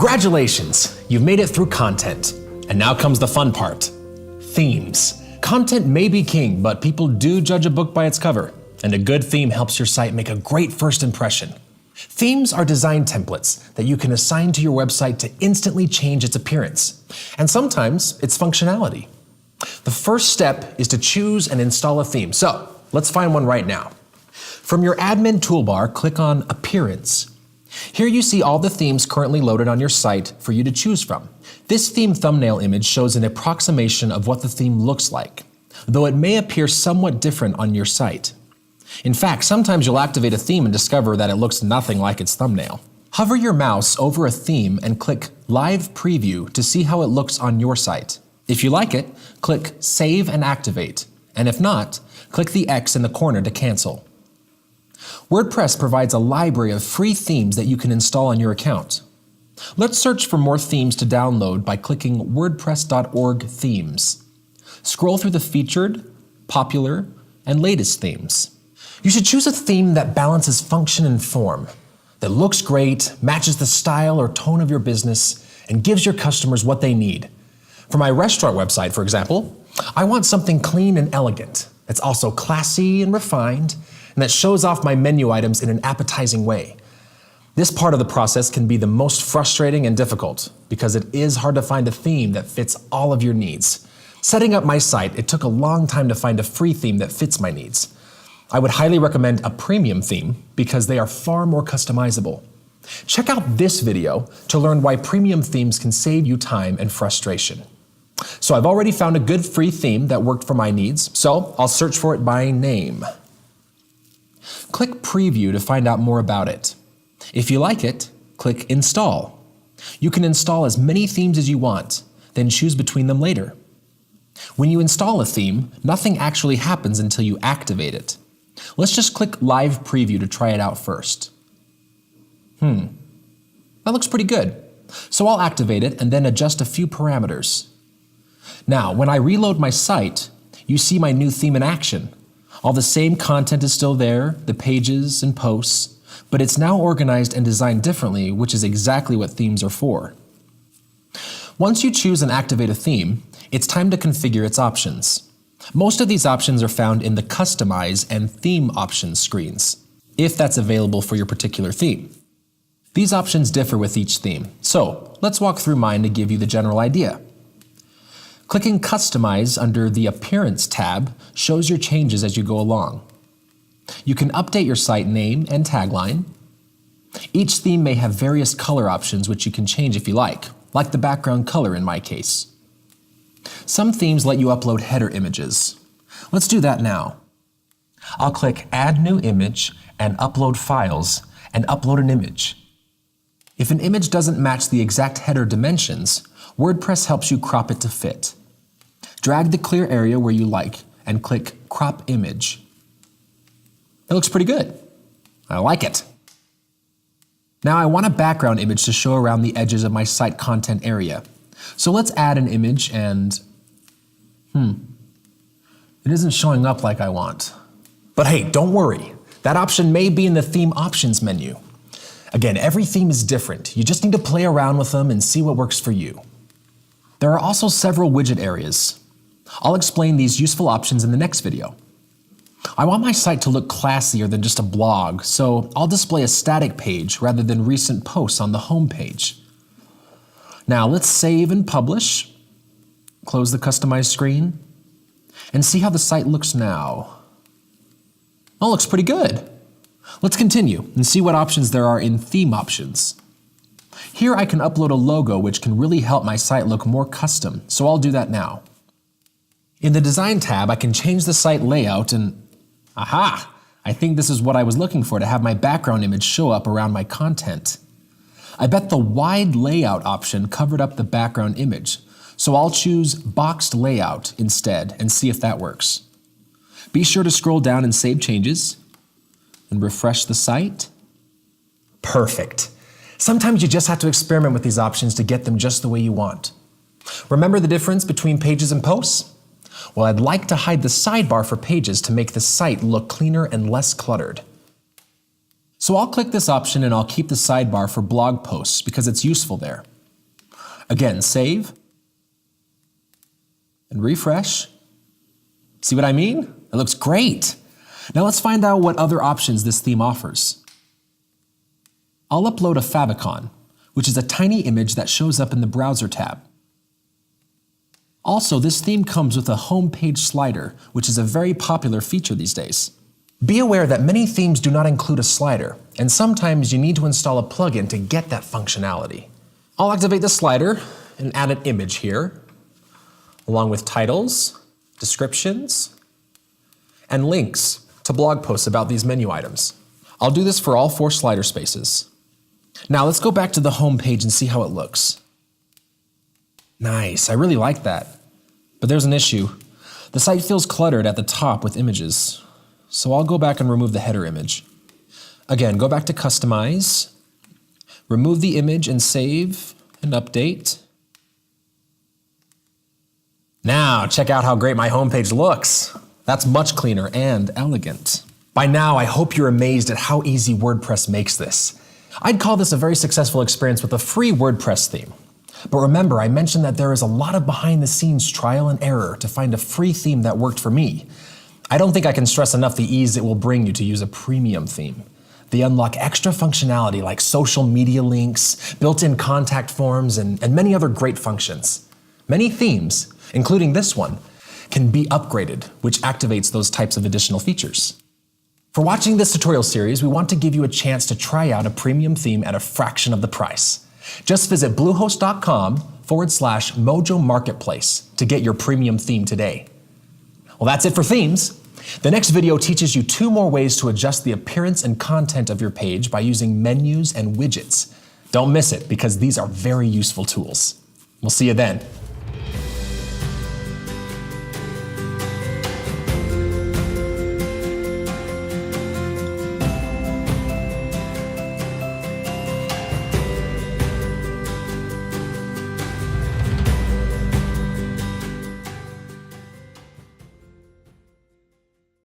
Congratulations! You've made it through content. And now comes the fun part. Themes. Content may be king, but people do judge a book by its cover. And a good theme helps your site make a great first impression. Themes are design templates that you can assign to your website to instantly change its appearance. And sometimes its functionality. The first step is to choose and install a theme. So let's find one right now. From your admin toolbar, click on Appearance. Here you see all the themes currently loaded on your site for you to choose from. This theme thumbnail image shows an approximation of what the theme looks like, though it may appear somewhat different on your site. In fact, sometimes you'll activate a theme and discover that it looks nothing like its thumbnail. Hover your mouse over a theme and click Live Preview to see how it looks on your site. If you like it, click Save and Activate, and if not, click the X in the corner to cancel. WordPress provides a library of free themes that you can install on your account. Let's search for more themes to download by clicking wordpress.org themes. Scroll through the featured, popular, and latest themes. You should choose a theme that balances function and form, that looks great, matches the style or tone of your business, and gives your customers what they need. For my restaurant website, for example, I want something clean and elegant. It's also classy and refined, and that shows off my menu items in an appetizing way. This part of the process can be the most frustrating and difficult because it is hard to find a theme that fits all of your needs. Setting up my site, it took a long time to find a free theme that fits my needs. I would highly recommend a premium theme because they are far more customizable. Check out this video to learn why premium themes can save you time and frustration. So I've already found a good free theme that worked for my needs, so I'll search for it by name. Click Preview to find out more about it. If you like it, click Install. You can install as many themes as you want, then choose between them later. When you install a theme, nothing actually happens until you activate it. Let's just click Live Preview to try it out first. That looks pretty good. So I'll activate it and then adjust a few parameters. Now, when I reload my site, you see my new theme in action. All the same content is still there, the pages and posts, but it's now organized and designed differently, which is exactly what themes are for. Once you choose and activate a theme, it's time to configure its options. Most of these options are found in the Customize and Theme Options screens, if that's available for your particular theme. These options differ with each theme, so let's walk through mine to give you the general idea. Clicking Customize under the Appearance tab shows your changes as you go along. You can update your site name and tagline. Each theme may have various color options which you can change if you like the background color in my case. Some themes let you upload header images. Let's do that now. I'll click Add New Image and Upload Files and upload an image. If an image doesn't match the exact header dimensions, WordPress helps you crop it to fit. Drag the clear area where you like and click Crop Image. It looks pretty good. I like it. Now I want a background image to show around the edges of my site content area. So let's add an image and it isn't showing up like I want. But hey, don't worry. That option may be in the Theme Options menu. Again, every theme is different. You just need to play around with them and see what works for you. There are also several widget areas. I'll explain these useful options in the next video. I want my site to look classier than just a blog, so I'll display a static page rather than recent posts on the home page. Now let's save and publish, close the Customize screen, and see how the site looks now. Oh, it looks pretty good. Let's continue and see what options there are in Theme Options. Here I can upload a logo which can really help my site look more custom, so I'll do that now. In the Design tab, I can change the site layout and aha! I think this is what I was looking for to have my background image show up around my content. I bet the wide layout option covered up the background image, so I'll choose boxed layout instead and see if that works. Be sure to scroll down and save changes and refresh the site. Perfect. Sometimes you just have to experiment with these options to get them just the way you want. Remember the difference between pages and posts? Well, I'd like to hide the sidebar for pages to make the site look cleaner and less cluttered. So I'll click this option and I'll keep the sidebar for blog posts because it's useful there. Again, save and refresh. See what I mean? It looks great. Now let's find out what other options this theme offers. I'll upload a favicon, which is a tiny image that shows up in the Browser tab. Also, this theme comes with a home page slider, which is a very popular feature these days. Be aware that many themes do not include a slider, and sometimes you need to install a plugin to get that functionality. I'll activate the slider and add an image here, along with titles, descriptions, and links to blog posts about these menu items. I'll do this for all 4 slider spaces. Now let's go back to the home page and see how it looks. Nice, I really like that. But there's an issue. The site feels cluttered at the top with images. So I'll go back and remove the header image. Again, go back to Customize, remove the image and save and update. Now check out how great my homepage looks. That's much cleaner and elegant. By now, I hope you're amazed at how easy WordPress makes this. I'd call this a very successful experience with a free WordPress theme. But remember, I mentioned that there is a lot of behind-the-scenes trial and error to find a free theme that worked for me. I don't think I can stress enough the ease it will bring you to use a premium theme. They unlock extra functionality like social media links, built-in contact forms, and many other great functions. Many themes, including this one, can be upgraded, which activates those types of additional features. For watching this tutorial series, we want to give you a chance to try out a premium theme at a fraction of the price. Just visit bluehost.com/Mojo Marketplace to get your premium theme today. Well, that's it for themes. The next video teaches you 2 more ways to adjust the appearance and content of your page by using menus and widgets. Don't miss it because these are very useful tools. We'll see you then.